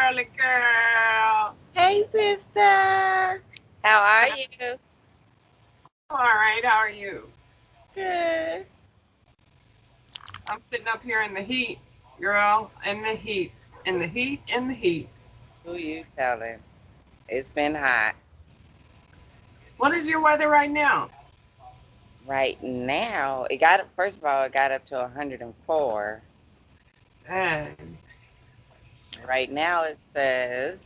girly girl. Hey, sister. How are you? I'm all right. How are you? Good. I'm sitting up here in the heat, girl, in the heat, in the heat, in the heat. Who you telling? It's been hot. What is your weather right now? Right now, it got up, first of all, it got up to 104. Dang. Right now, it says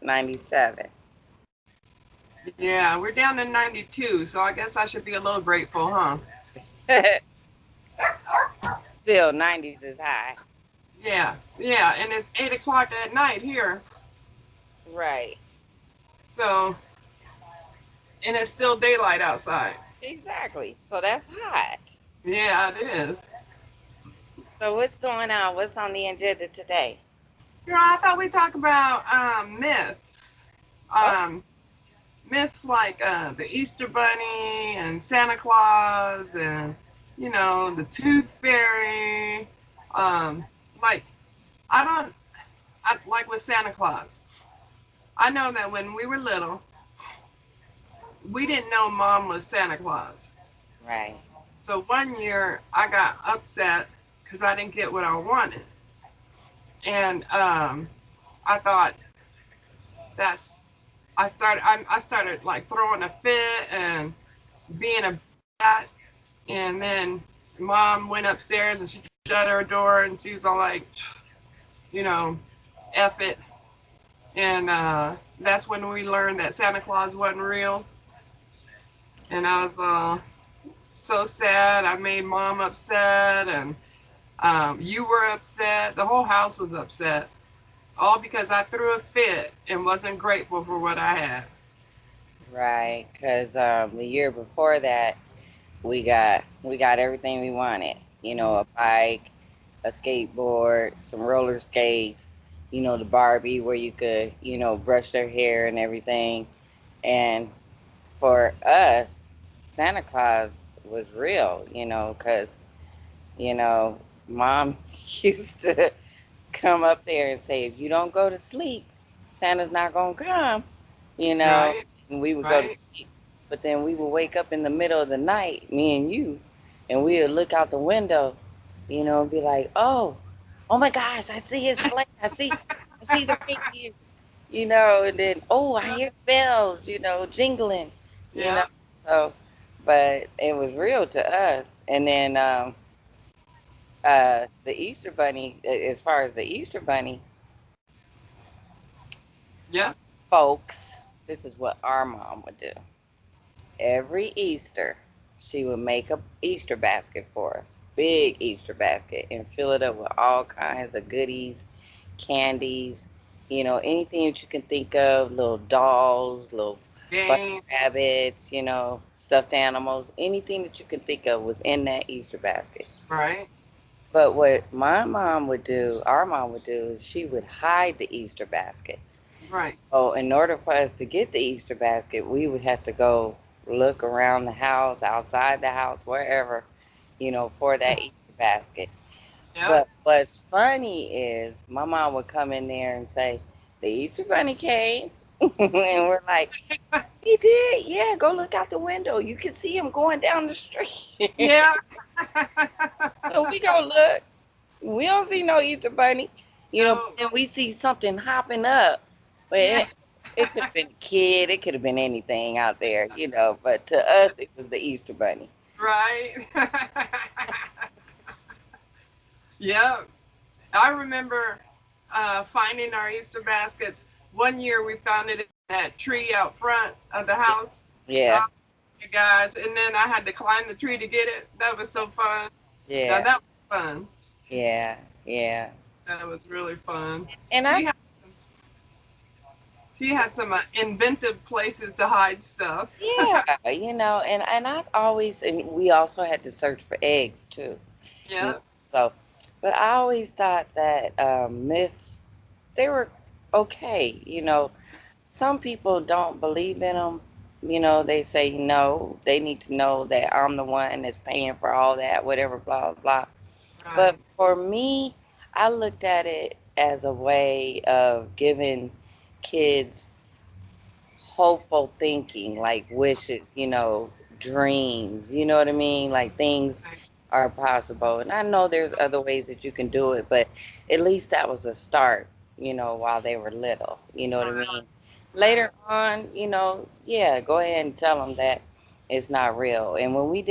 97. Yeah, we're down to 92, so I guess I should be a little grateful, huh? Still, 90s is high. Yeah, yeah, and it's 8 o'clock at night here, Right. so, and it's still daylight outside. Exactly. So that's hot. Yeah, it is. So what's going on? What's on the agenda today? Girl, I thought we talk about myths. Oh, Um, Myths like the Easter Bunny and Santa Claus and the Tooth Fairy. Um, like I don't like with Santa Claus. I know that when we were little, we didn't know Mom was Santa Claus. right. So one year I got upset because I didn't get what I wanted, and I thought that's I started like throwing a fit and being a bat. And then mom went upstairs and she shut her door and she was all like, you know, F it. And that's when we learned that Santa Claus wasn't real. And I was so sad. I made mom upset and you were upset. The whole house was upset. All because I threw a fit and wasn't grateful for what I had. Right. Because the year before that, we got everything we wanted. A bike, a skateboard, some roller skates, the Barbie where you could, brush their hair and everything. And for us, Santa Claus was real, because, you know, mom used to come up there and say, if you don't go to sleep, Santa's not going to come, you know, Right? and we would go to Right? sleep. But then we would wake up in the middle of the night, me and you, and we would look out the window, and be like, oh my gosh, I see his sleigh. I see the reindeers, and then, oh, I hear bells, jingling, you know. Yeah. So, but it was real to us. And then the Easter Bunny, as far as the Easter Bunny, Yeah. folks, this is what our mom would do. Every Easter, she would make a Easter basket for us, big Easter basket, and fill it up with all kinds of goodies, candies, anything that you can think of, little dolls, little bunny Game. rabbits, stuffed animals, anything that you can think of was in that Easter basket. Right? But what my mom would do, our mom would do, is she would hide the Easter basket. Right. Oh, in order for us to get the Easter basket, we would have to go look around the house, outside the house, wherever, for that Easter basket. Yeah. But what's funny is my mom would come in there and say, the Easter bunny came. And we're like, he did? Yeah, go look out the window. You can see him going down the street. Yeah. So we go look. We don't see no Easter bunny. But No. then we see something hopping up. But Yeah. it could have been a kid. It could have been anything out there. But to us, it was the Easter bunny. Right. Yeah. I remember finding our Easter baskets. One year we found it in that tree out front of the house. Yeah, Oh, you guys. And then I had to climb the tree to get it. That was so fun. Now yeah, that was fun. yeah, yeah. That was really fun. And I, She had, she had some inventive places to hide stuff. yeah, and we also had to search for eggs too. You know, Yeah. so, but I always thought that myths, they were okay. Some people don't believe in them. They say no, they need to know that I'm the one that's paying for all that, whatever, blah, blah, blah. But Right. for me, I looked at it as a way of giving kids hopeful thinking, like wishes, dreams, you know what I mean? Like things Right. are possible. And I know there's other ways that you can do it, but at least that was a start, while they were little, you know what I Right. mean? Right. Later on, yeah, go ahead and tell them that it's not real. And when we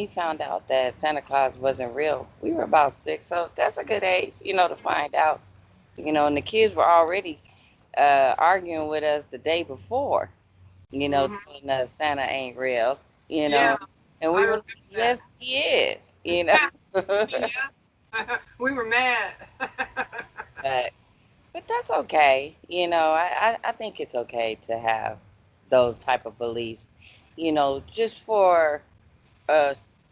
found out that Santa Claus wasn't real, we were about 6, so that's a good age, to find out, and the kids were already arguing with us the day before, Hmm. telling us Santa ain't real, you Yeah, know, and I we were remember like, that. yes, he is. Yeah, we were mad. but but that's okay, I think it's okay to have those type of beliefs, just for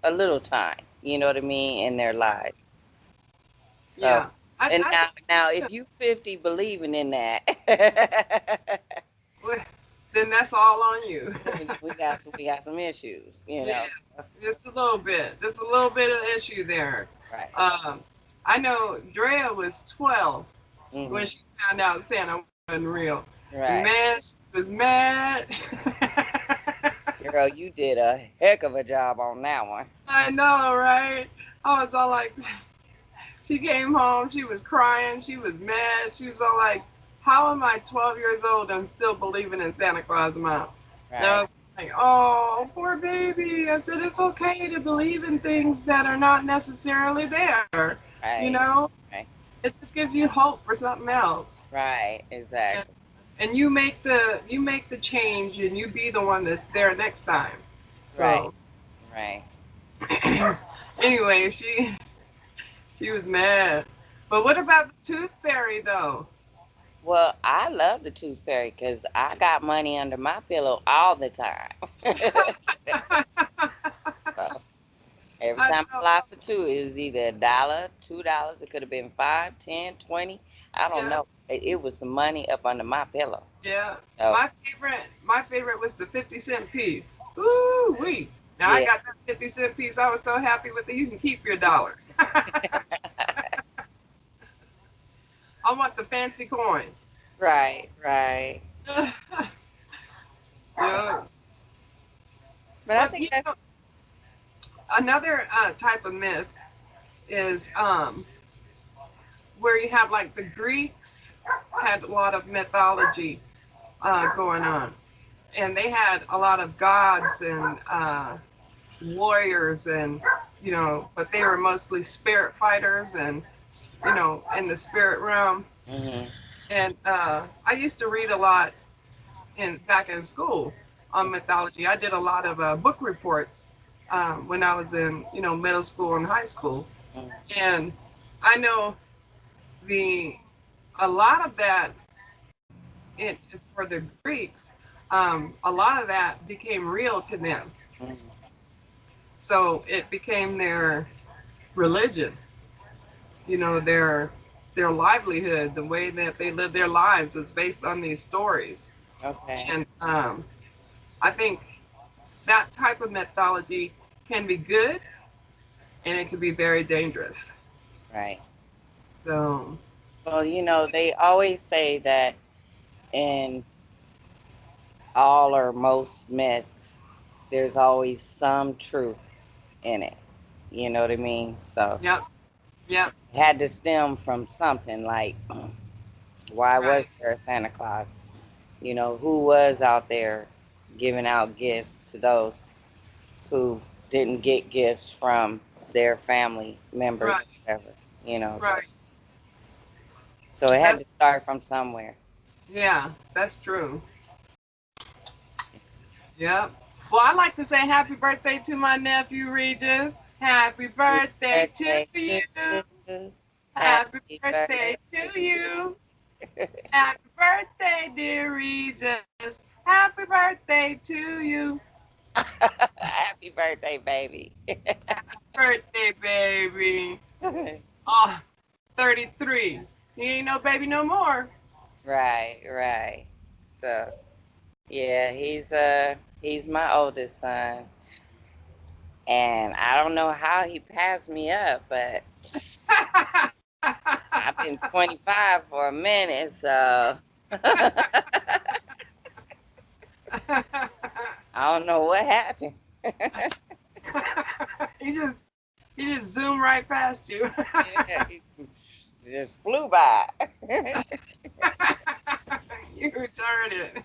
a little time, you know what I mean, in their lives. So, Yeah, and I now think if you 50 believing in that, well, then that's all on you. we got some issues. Yeah, just a little bit of issue there. Right. Um, I know Drea was 12 when Hmm. she found out Santa wasn't real. And Right. man, she was mad. Girl, you did a heck of a job on that one. I know, right? I was all like, she came home, she was crying, she was mad, she was all like, how am I 12 years old and still believing in Santa Claus, Mom? And I Right. was like, oh, poor baby. I said, it's okay to believe in things that are not necessarily there. You Right. know, Right. it just gives you hope for something else. Right. And, Exactly. and you make the change and you be the one that's there next time. Right. So Right. anyway, she was mad. But what about the tooth fairy though? Well, I love the tooth fairy because I got money under my pillow all the time. So every I time I know. lost a tooth, it was either $1, $2. It could have been 5, 10, 20. I don't Yeah, know. It was some money up under my pillow. yeah. So My favorite was the 50 cent piece. Ooh wee. Now I yeah. got that 50 cent piece. I was so happy with it. You can keep your dollar. I want the fancy coin. Right. Right. Yeah. But I But think that's another type of myth is where you have like the Greeks had a lot of mythology going on, and they had a lot of gods and warriors, and but they were mostly spirit fighters, and in the spirit realm. hmm And I used to read a lot in back in school on mythology. I did a lot of book reports when I was in middle school and high school, and I know the a lot of that it for the Greeks, a lot of that became real to them. So it became their religion, their livelihood, the way that they lived their lives was based on these stories. okay. And I think that type of mythology can be good and it can be very dangerous. Right. So, Well, they always say that in all or most myths, there's always some truth in it. You know what I mean? So yep, yep, it had to stem from something like, why was right, there a Santa Claus? Who was out there giving out gifts to those who didn't get gifts from their family members right, or whatever. right. So it had That's to start from somewhere. Yeah, that's true. Yep. Well, I'd like to say happy birthday to my nephew Regis. Happy Happy birthday to birthday you. to you. Happy Happy birthday to birthday. you. Happy birthday, dear Regis. Happy birthday to you. Happy birthday, baby. Birthday, baby. Oh, 33. He ain't no baby no more. Right, right. So yeah, he's my oldest son, and I don't know how he passed me up, but I've been 25 for a minute, so I don't know what happened. he just he just zoomed right past you. Yeah, it just flew by. You retarded.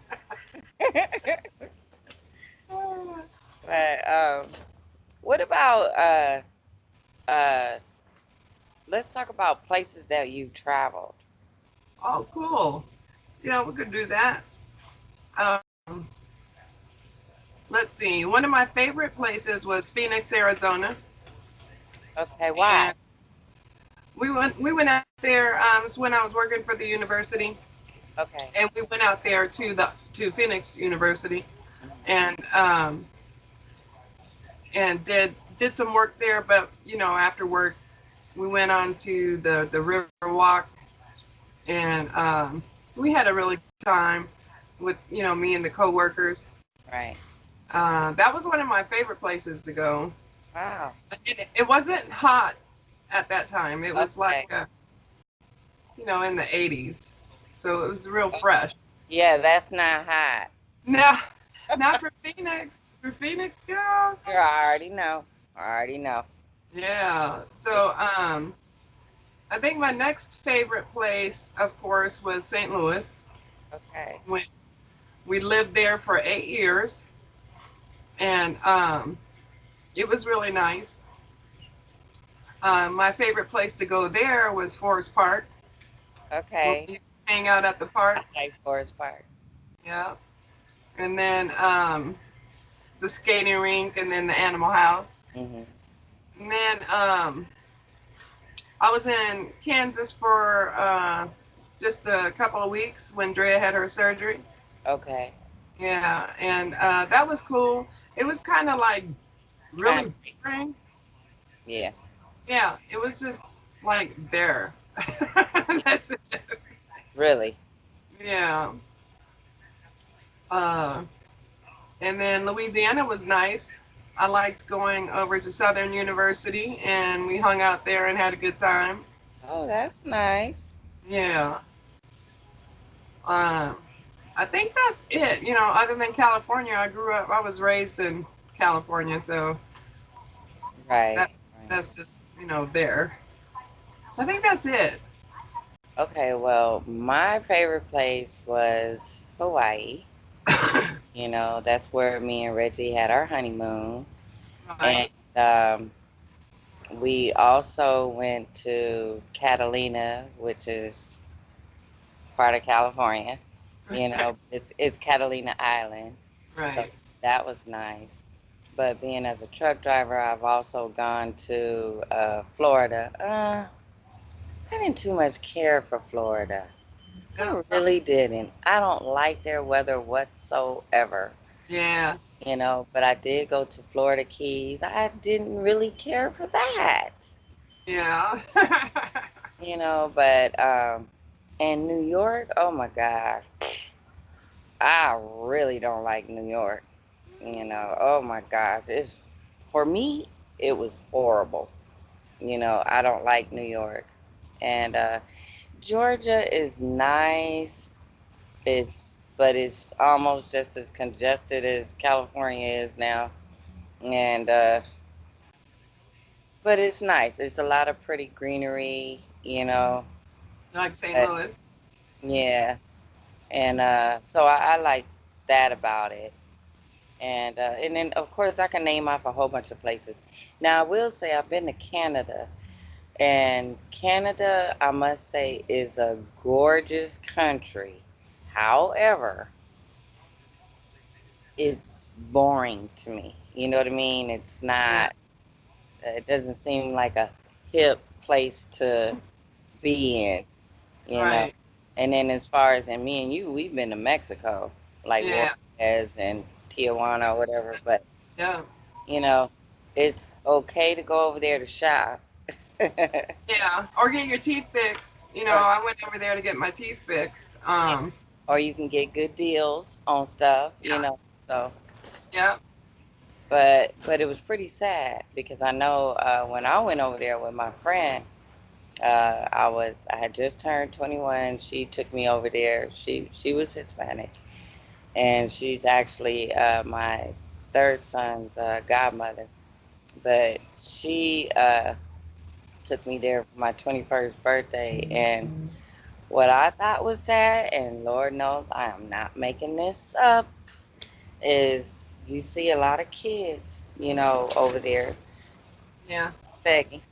But what about uh let's talk about places that you've traveled. Oh, cool. Yeah, we could do that. Um, let's see. One of my favorite places was Phoenix, Arizona, Okay, why? and we went out there. It's when I was working for the university, Okay. and we went out there to Phoenix University, Mhm. and and did some work there. But after work, we went on to the river walk, and we had a really good time with me and the coworkers. Right. That was one of my favorite places to go. Wow. It wasn't hot at that time. It was like Okay. in the 80s, so it was real fresh. Yeah, that's not hot. No, not for Phoenix. For Phoenix, girl. Girl, I already know. I already know. Yeah. It's So I think my next favorite place, of course, was St. Louis. okay. When we lived there for 8 years, and it was really nice. My favorite place to go there was Forest Park, where Okay. we hang out at the park. I like Forest Park. Yeah. And then the skating rink, and then the animal house. Hmm. And then I was in Kansas for just a couple of weeks when Drea had her surgery. Okay. Yeah, and that was cool. It was kind of like really Country. boring. Yeah. Yeah, it was just like there. Yeah. That's it. Really. Yeah. Uh, and then Louisiana was nice. I liked going over to Southern University, and we hung out there and had a good time. Oh, that's nice. Yeah. Um, I think that's it. Other than California, I was raised in California, so that Right. Right. that's just there. I think that's it. Okay, well, my favorite place was Hawaii. That's where me and Reggie had our honeymoon. And Right. we also went to Catalina, which is part of California. It's Catalina Island. So Right. that was nice. But being as a truck driver, I've also gone to Florida. I didn't too much care for Florida. Yeah. I really didn't. I don't like their weather whatsoever. Yeah. But I did go to Florida Keys. I didn't really care for that. Yeah. But in New York, oh my gosh, I really don't like New York. Oh my gosh, it's for me, it was horrible. I don't like New York. And Georgia is nice. But it's almost just as congested as California is now. And but it's nice. It's a lot of pretty greenery. Like St. But Louis. yeah, and so I like that about it. And then of course I can name off a whole bunch of places. Now I will say I've been to Canada, and Canada, I must say, is a gorgeous country. However, it's boring to me. You know what I mean? It's Yeah. not. It doesn't seem like a hip place to be in. You know. Right. And then as far as and me and you, we've been to Mexico, like Yeah. Juarez and Tijuana or whatever. But Yeah. you know, it's okay to go over there to shop. Yeah. Or get your teeth fixed. or I went over there to get my teeth fixed. yeah, or you can get good deals on stuff. Yeah. So, Yeah. but it was pretty sad because I know when I went over there with my friend, I had just turned 21. She took me over there. She was Hispanic, and she's actually my third son's godmother. But she took me there for my 21st birthday, and what I thought was sad, and Lord knows I am not making this up, is you see a lot of kids, over there Yeah. begging,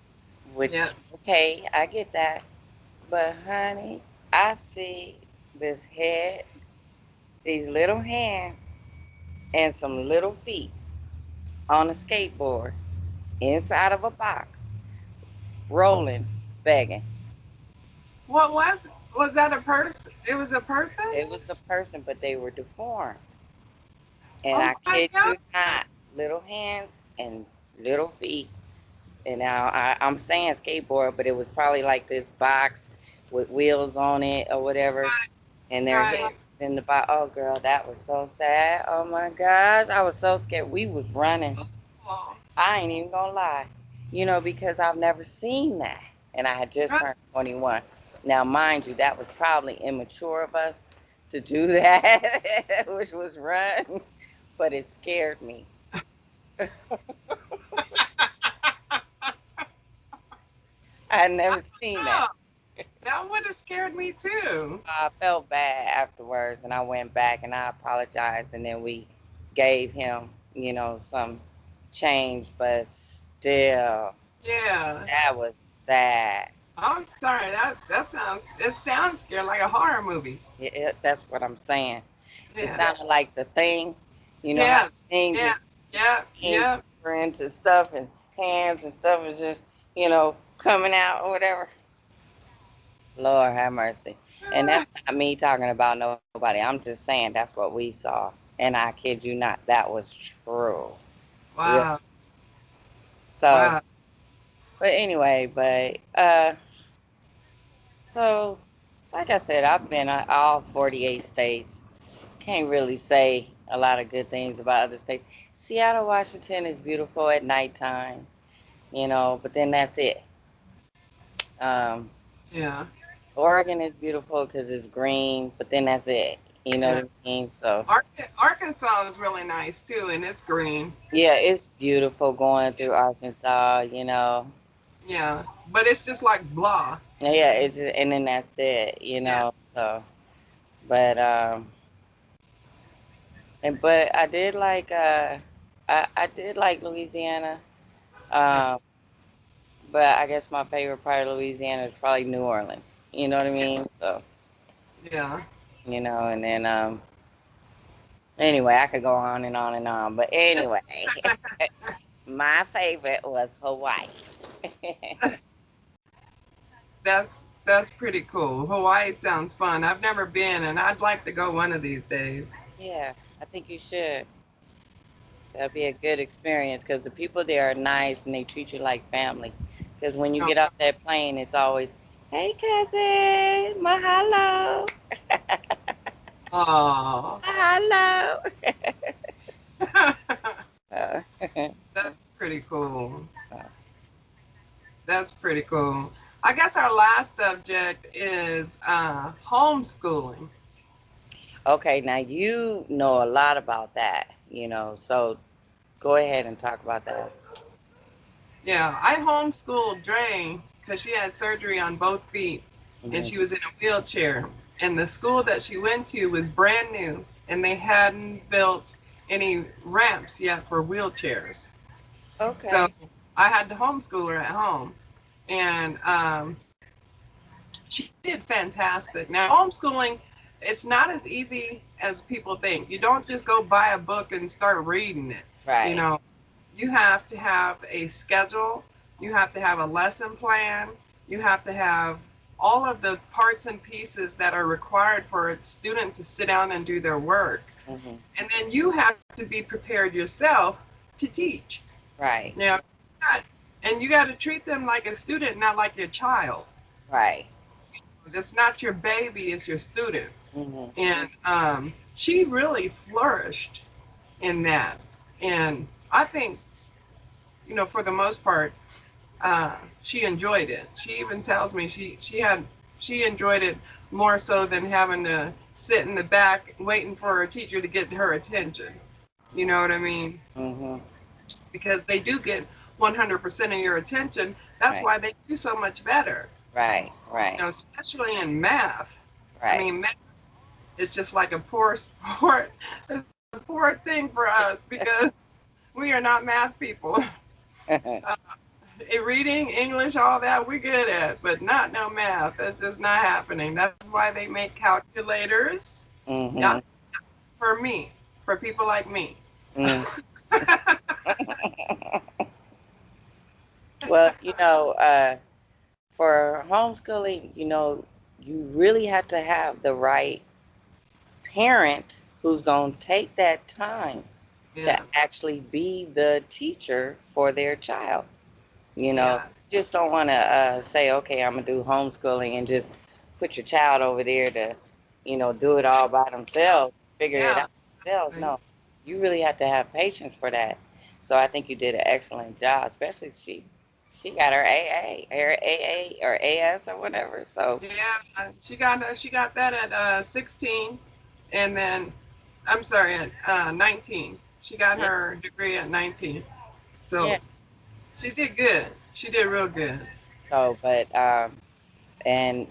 Yeah. which, okay, I get that. But honey, I see this head, these little hands, and some little feet on a skateboard inside of a box, rolling, begging. What was that a person? It was a person? It was a person, but they were deformed. And Oh I my kid God. you not, little hands and little feet. And now I'm saying skateboard, but it was probably like this box with wheels on it or whatever. And their head Right. in the box. Oh, girl, that was so sad. Oh my gosh, I was so scared. We was running. Oh, I ain't even gonna lie, because I've never seen that, and I had just right. turned 21. Now, mind you, that was probably immature of us to do that, which was run, but it scared me. I had never seen that. Oh, that would have scared me too. I felt bad afterwards, and I went back and I apologized, and then we gave him, some change, but still, Yeah. that was sad. I'm sorry. It sounds scary like a horror movie. That's what I'm saying. It Yeah. sounded like the thing, how the Yes. thing Yeah. just Yeah. came Yeah. deeper into stuff and hands and stuff is just, coming out or whatever. Lord have mercy. And Ah, that's not me talking about nobody. I'm just saying that's what we saw. And I kid you not, that was true. Real. wow. So, Wow. but anyway, so like I said, I've been all 48 states. Can't really say a lot of good things about other states. Seattle, Washington is beautiful at nighttime, but then that's it. Um, Yeah. Oregon is beautiful because it's green, but then that's it. You know Yeah. what I mean? So, Arkansas is really nice too, and it's green. yeah, it's beautiful going through Arkansas. Yeah. But it's just like blah. Yeah, and then that's it. Yeah. So, but, but I did like Louisiana. Yeah. Um, But I guess my favorite part of Louisiana is probably New Orleans. You know what I Yeah. mean? So, Yeah. and then anyway, I could go on and on and on. But anyway, my favorite was Hawaii. That's pretty cool. Hawaii sounds fun. I've never been, and I'd like to go one of these days. Yeah, I think you should. That'd be a good experience because the people there are nice and they treat you like family. Because when you Oh, get off that plane, it's always, "Hey, cousin, mahalo, aw. mahalo." Uh, That's pretty cool. That's pretty cool. I guess our last subject is homeschooling. Okay, now you know a lot about that, so go ahead and talk about that. Yeah, I homeschooled Dre because she had surgery on both feet and Hmm. she was in a wheelchair. And the school that she went to was brand new and they hadn't built any ramps yet for wheelchairs. So Okay. I had to homeschool her at home. And she did fantastic. Now, homeschooling, it's not as easy as people think. You don't just go buy a book and start reading it. You Right. know, you have to have a schedule, you have to have a lesson plan, you have to have all of the parts and pieces that are required for a student to sit down and do their work. Hmm. And then you have to be prepared yourself to teach. Right. Now, and you got to treat them like a student, not like your child. Right. That's not your baby, it's your student. Hmm. And she really flourished in that. And I think, for the most part, she enjoyed it. She even tells me she enjoyed it more so than having to sit in the back waiting for her teacher to get her attention. You know what I mean? Mhm. Because they do get 100% of your attention. That's Right. why they do so much better. Right. Right. Especially in math. I Right. mean, math is just like a poor sport. It's a poor thing for us because we are not math people. Uh, Reading, English, all that we're good at, but not no math. That's just not happening. That's why they make calculators. Yeah, Mhm. for me, for people like me. Mm. Well, for homeschooling, you really have to have the right parent who's going to take that time to Yeah, actually be the teacher for their child. yeah, Just don't want to say, okay, I'm going to do homeschooling and just put your child over there to, do it all by themselves, figure it yeah. out themselves. No, you really have to have patience for that. So I think you did an excellent job, especially she got her AA or AS or whatever. So, Yeah, she got that at 16, and then I'm sorry, at 19. She got yeah, her degree at 19. yeah. So she did good. She did real good. So, but and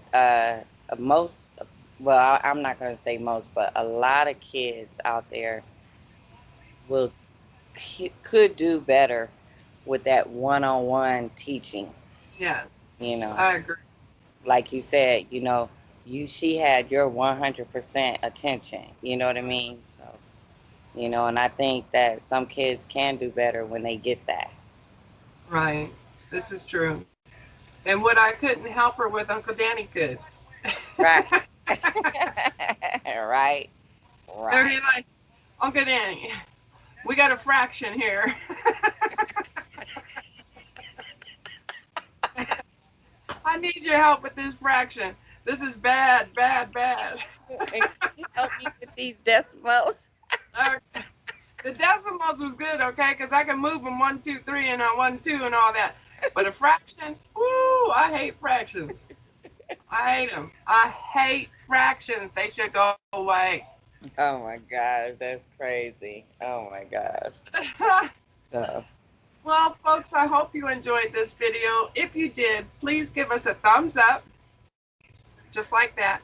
most, well, I'm not going to say most, but a lot of kids out there will could do better with that one-on-one teaching. Yes, You know, I agree. like you said, she had your 100% attention. You know what I mean? So, and I think that some kids can do better when they get that. Right. This is true. And what I couldn't help her with, Uncle Danny could. Right. Right. They're Right. like, Uncle Danny, we got a fraction here. I need your help with this fraction. This is bad, bad, bad. Can you help me with these decimals? Uh, the decimals was good, okay, because I can move them one, two, three, and one, two, and all that. But a fraction, woo, I hate fractions. I hate them. I hate fractions. They should go away. Oh my gosh, that's crazy. Oh my gosh. So, Well, folks, I hope you enjoyed this video. If you did, please give us a thumbs up, just like that.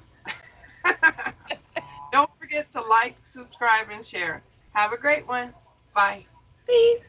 Don't forget to like, subscribe, and share. Have a great one. Bye. peace.